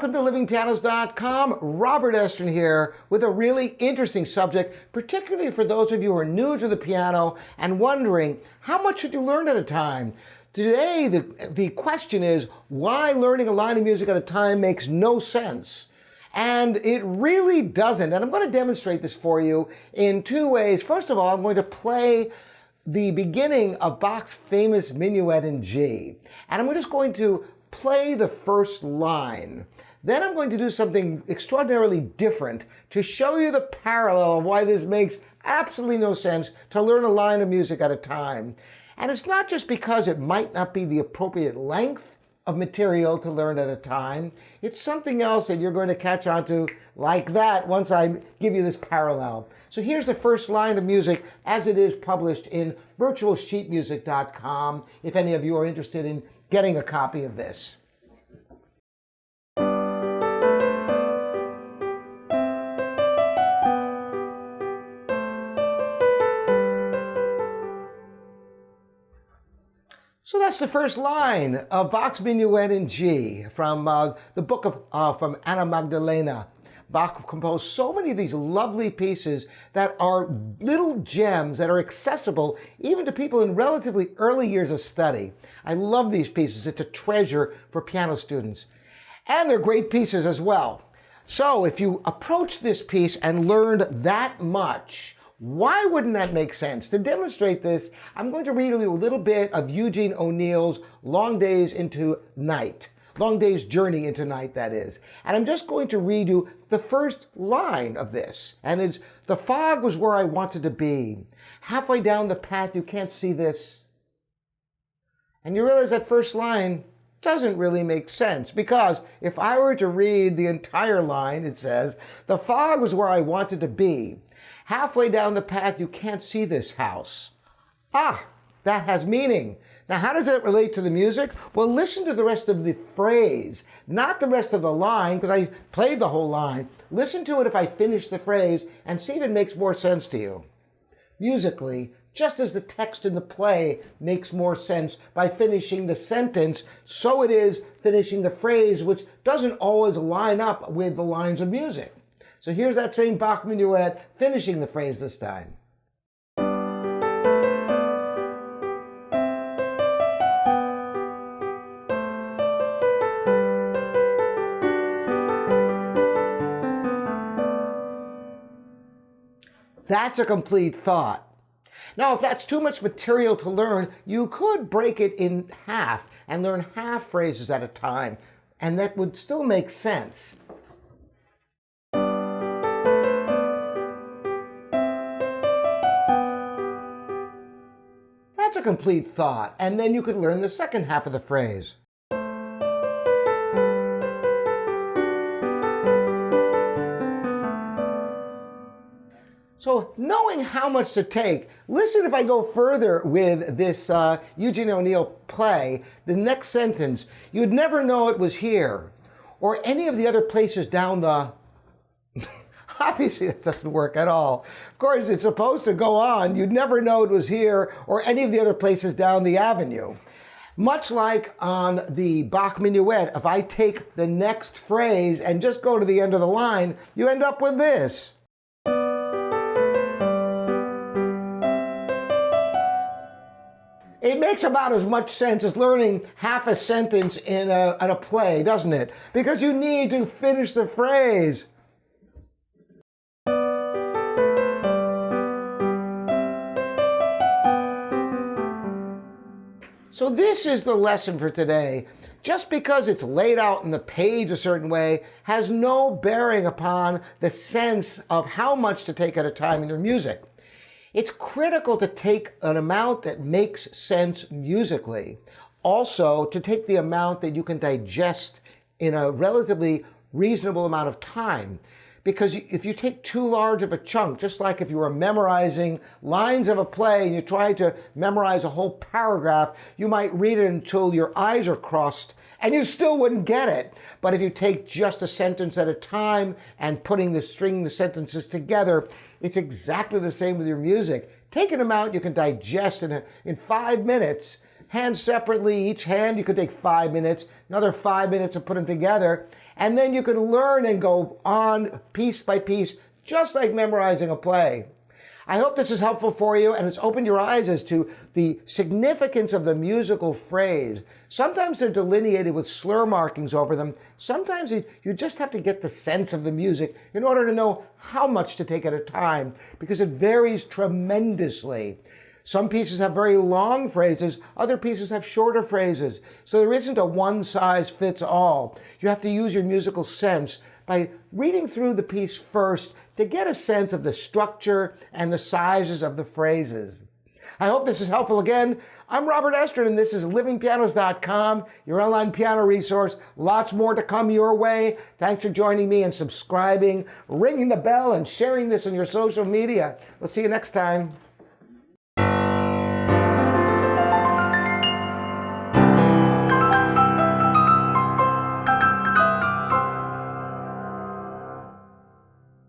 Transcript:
Welcome to livingpianos.com. Robert Estrin here with a really interesting subject, particularly for those of you who are new to the piano and wondering, how much should you learn at a time? Today, the question is, why learning a line of music at a time makes no sense. And it really doesn't. And I'm going to demonstrate this for you in two ways. First of all, I'm going to play the beginning of Bach's famous Minuet in G. And I'm just going to play the first line. Then I'm going to do something extraordinarily different to show you the parallel of why this makes absolutely no sense to learn a line of music at a time. And it's not just because it might not be the appropriate length of material to learn at a time. It's something else that you're going to catch on to like that once I give you this parallel. So here's the first line of music as it is published in virtualsheetmusic.com, if any of you are interested in getting a copy of this. So that's the first line of Bach's Minuet in G from the book from Anna Magdalena. Bach composed so many of these lovely pieces that are little gems that are accessible even to people in relatively early years of study. I love these pieces. It's a treasure for piano students. And they're great pieces as well. So if you approach this piece and learned that much, why wouldn't that make sense? To demonstrate this, I'm going to read you a little bit of Eugene ONeill's Long Day's Journey into Night, that is. And I'm just going to read you the first line of this. And it's, "The fog was where I wanted to be. Halfway down the path, you can't see this." And you realize that first line doesn't really make sense, because if I were to read the entire line, it says, "The fog was where I wanted to be. Halfway down the path, you can't see this house." Ah, that has meaning. Now, how does it relate to the music? Well, listen to the rest of the phrase, not the rest of the line, because I played the whole line. Listen to it if I finish the phrase and see if it makes more sense to you. Musically, just as the text in the play makes more sense by finishing the sentence, so it is finishing the phrase, which doesn't always line up with the lines of music. So here's that same Bach Minuet finishing the phrase this time. That's a complete thought. Now, if that's too much material to learn, you could break it in half and learn half phrases at a time, and that would still make sense. That's a complete thought, and then you could learn the second half of the phrase. So knowing how much to take, listen if I go further with this Eugene ONeill play, the next sentence, "You'd never know it was here, or any of the other places down the..." Obviously that doesn't work at all. Of course, it's supposed to go on, "You'd never know it was here, or any of the other places down the avenue." Much like on the Bach Minuet, if I take the next phrase and just go to the end of the line, you end up with this. It makes about as much sense as learning half a sentence in a play, doesn't it? Because you need to finish the phrase. So this is the lesson for today. Just because it's laid out in the page a certain way has no bearing upon the sense of how much to take at a time in your music. It's critical to take an amount that makes sense musically. Also, to take the amount that you can digest in a relatively reasonable amount of time. Because if you take too large of a chunk, just like if you were memorizing lines of a play and you try to memorize a whole paragraph, you might read it until your eyes are crossed and you still wouldn't get it. But if you take just a sentence at a time and putting the sentences together, it's exactly the same with your music. Take an amount you can digest in 5 minutes, hands separately, each hand you could take 5 minutes, another 5 minutes of putting them together, And then you can learn and go on piece by piece, just like memorizing a play. I hope this is helpful for you and it's opened your eyes as to the significance of the musical phrase. Sometimes they're delineated with slur markings over them. Sometimes you just have to get the sense of the music in order to know how much to take at a time, because it varies tremendously. Some pieces have very long phrases, other pieces have shorter phrases. So there isn't a one size fits all. You have to use your musical sense by reading through the piece first to get a sense of the structure and the sizes of the phrases. I hope this is helpful. Again, I'm Robert Estrin, and this is livingpianos.com, your online piano resource. Lots more to come your way. Thanks for joining me and subscribing, ringing the bell, and sharing this on your social media. We'll see you next time.